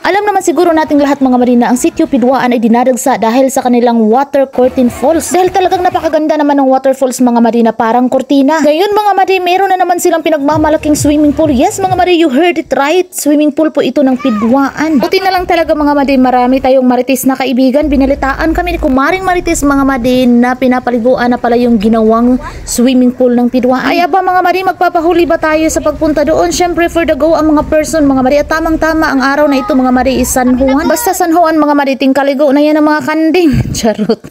Alam naman siguro nating lahat mga mari na ang sitio Pidwaan ay dinadagsa dahil sa kanilang water curtain falls. Dahil talagang napakaganda naman ng waterfalls mga mari na parang kortina. Ngayon mga mari, meron na naman silang pinagmamalaking swimming pool. Yes mga mari, you heard it right. Swimming pool po ito ng Pidwaan. Buti na lang talaga mga mari, marami tayong marites na kaibigan. Binalitaan kami ni Kumaring Marites mga mari na pinapaliguan na pala yung ginawang swimming pool ng Pidwaan. Ay aba mga mari, magpapahuli ba tayo sa pagpunta doon? Syempre for the go ang mga person mga mari. At tamang-tama ang araw na ito mga mari is San Juan. Basta San Juan mga mari, tingkaligo na yan ang mga kanding. Charot.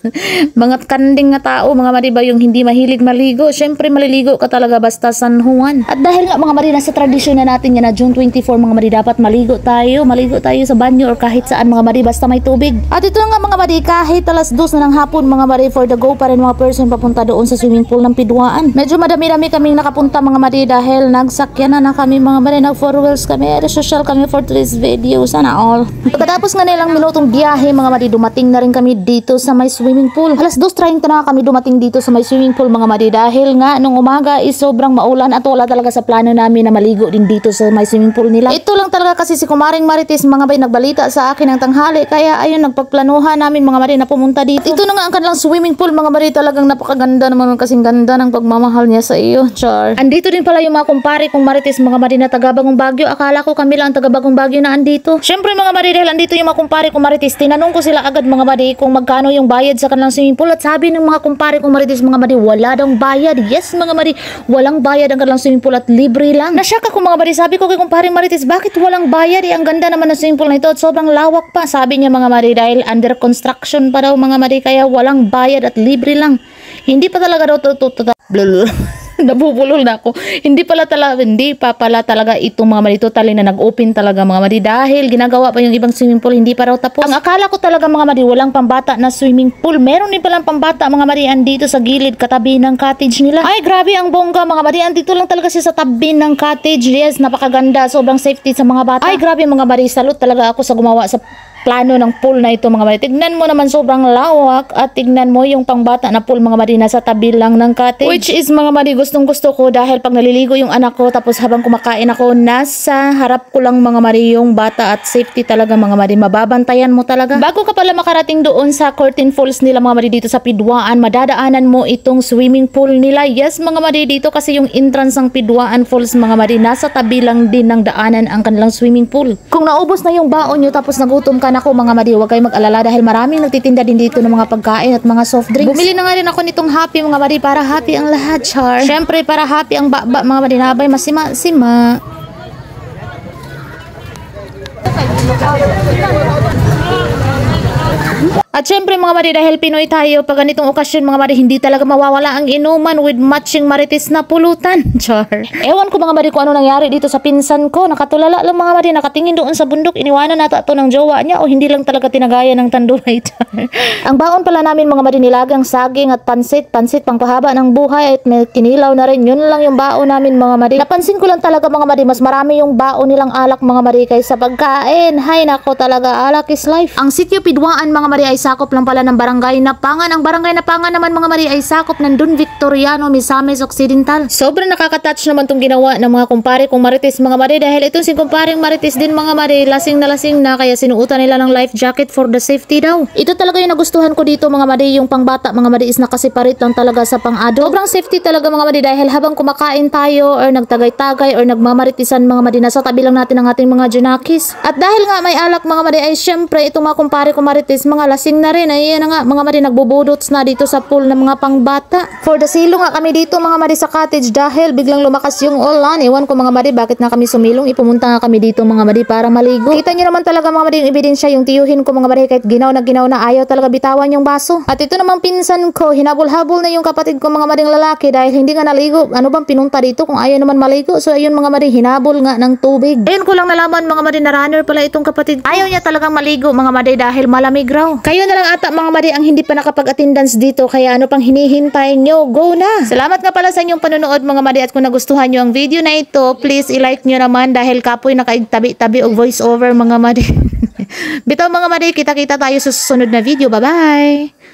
Mga kanding na tao mga mari ba yung hindi mahilig maligo? Syempre maliligo ka talaga basta San Juan. At dahil nga mga mari, nasa tradisyon na natin yan na June 24 mga mari, dapat maligo tayo sa banyo or kahit saan mga mari basta may tubig. At ito na nga mga mari, kahit alas 2 na ng hapon mga mari, for the go pa rin mga person papunta doon sa swimming pool ng Pidwaan. Medyo madami-dami kaming nakapunta mga mari dahil nagsakyan na kami mga mari, nag 4 wheels kami, social kami for today's video, sana all. Pagkatapos nga nilang minutong biyahe mga mari, dumating na rin kami dito sa may swimming pool. Alas 2:30 na kami dumating dito sa may swimming pool mga mari dahil nga nung umaga is sobrang maulan at wala talaga sa plano namin na maligo din dito sa may swimming pool nila. Ito lang talaga kasi si Kumaring Marites mga bay nagbalita sa akin ng tanghali, kaya ayun nagpagplanuhan namin mga mari na pumunta dito. Ito na nga ang kanilang swimming pool mga mari, talagang napakaganda naman kasing ganda ng pagmamahal niya sa iyo, char. Andito din pala yung mga kumpare kong Marites mga mari na taga Bagong Baguio. Akala ko kami lang taga Bagong Baguio na andito. Syempre mga mari, dahil andito yung mga kumpare kong Marites, tinanong ko sila agad mga mari kung magkano yung bayad sa kanilang swimming pool at sabi ng mga kumpare kong Marites mga mari, wala daw bayad. Yes mga mari, walang bayad ang kanilang swimming pool at libre lang. Nasyak ako mga mari, sabi ko kay kumpare Marites, bakit walang bayad? Ang ganda naman ng swimming pool na ito at sobrang lawak pa. Sabi niya mga mari, dahil under construction pa daw mga mari, kaya walang bayad at libre lang. Hindi pa talaga daw nabubulol na ako. Hindi pa pala talaga itong mga mari totally na nag-open talaga mga mari dahil ginagawa pa yung ibang swimming pool, hindi pa raw tapos. Ang akala ko talaga mga mari, walang pambata na swimming pool. Meron din palang pambata mga mari andito sa gilid katabi ng cottage nila. Ay grabe ang bongga mga mari, andito lang talaga siya sa tabi ng cottage. Yes, napakaganda, sobrang safety sa mga bata. Ay grabe mga mari, salute talaga ako sa gumawa sa plano ng pool na ito mga mari. Tignan mo naman, sobrang lawak at tignan mo yung pangbata na pool mga mari, nasa tabi lang ng cottage. Which is mga mari, gustong gusto ko dahil pag naliligo yung anak ko tapos habang kumakain ako, nasa harap ko lang mga mari yung bata at safety talaga mga mari, mababantayan mo talaga. Bago ka pala makarating doon sa curtain falls nila mga mari dito sa Pidwaan, madadaanan mo itong swimming pool nila. Yes mga mari, dito kasi yung entrance ng Pidwaan Falls mga mari, nasa tabi lang din ng daanan ang kanilang swimming pool. Kung naubos na yung baon nyo tapos nagutom ka ako mga mari, huwag kayong mag-alala dahil maraming nagtitinda din dito ng mga pagkain at mga soft drinks. Bumili na nga rin ako nitong happy mga mari para happy ang lahat, char. Syempre para happy ang baba mga mari, nabay masima-sima. At syempre mga mari, dahil Pinoy tayo, pag ganitong okasyon mga mari, hindi talaga mawawala ang inuman with matching marites na pulutan. Char. Ewan ko mga mari kung ano nangyari dito sa pinsan ko. Nakatulala lang mga mari, nakatingin doon sa bundok. Iniwanan nata ito ng jowa niya o hindi lang talaga tinagaya ng tanduay. Ang baon pala namin mga mari, nilagang saging at pansit pangpahaba ng buhay at may kinilaw na rin. Yun lang yung baon namin mga mari. Napansin ko lang talaga mga mari, mas marami yung baon nilang alak mga mari kaysa pagkain. Hay nako talaga, alak is life. Ang sitio Pidwaan mga mari ay sakop lang pala ng barangay Napangan. Ang barangay Napangan naman mga mari ay sakop ng Don Victoriano, Misamis Occidental. Sobrang nakaka-touch naman tong ginawa ng mga kumpare kong Marites mga mari dahil itong si kumparing Marites din mga mari, lasing na kaya sinuutan nila ng life jacket for the safety daw. Ito talaga yung nagustuhan ko dito mga mari, yung pangbata mga mari is nakasiparit lang talaga sa pang-adult. Sobrang safety talaga mga mari dahil habang kumakain tayo or nagtagay-tagay or nagmamaritisan mga mari, nasa tabi lang natin ang ating mga junakis. At dahil nga may alak mga mari ay syempre itong mga kumpare kong Marites mga lasing na rin. Ayan na nga mga mari, nagbubudots na dito sa pool ng mga pangbata. For the silong nga kami dito mga mari sa cottage dahil biglang lumakas yung ulan. Ewan ko mga mari bakit na kami sumilong. Ipumunta nga kami dito mga mari para maligo. Kita nyo naman talaga mga mari yung ebidensya, yung tiyuhin ko mga mari, kahit ginaw na ayaw talaga bitawan yung baso. At ito namang pinsan ko, hinabol-habol na yung kapatid ko mga maring lalaki dahil hindi nga naligo. Ano bang pinunta dito kung ayaw naman maligo? So ayun mga mari, hinabol nga ng tubig. Ayun ko lang nalaman mga mari na runner pala itong kapatid. Ayaw niya talagang maligo mga mari dahil malamig raw. Kayo na lang ata mga mari ang hindi pa nakapag-attendance dito, kaya ano pang hinihintay nyo? Go na! Salamat nga pala sa inyong panonood mga mari, at kung nagustuhan nyo ang video na ito, please i-like nyo naman dahil kapoy nakaigtabi-tabi o voice over mga mari. Bitaw mga mari, kita-kita tayo sa susunod na video. Bye-bye!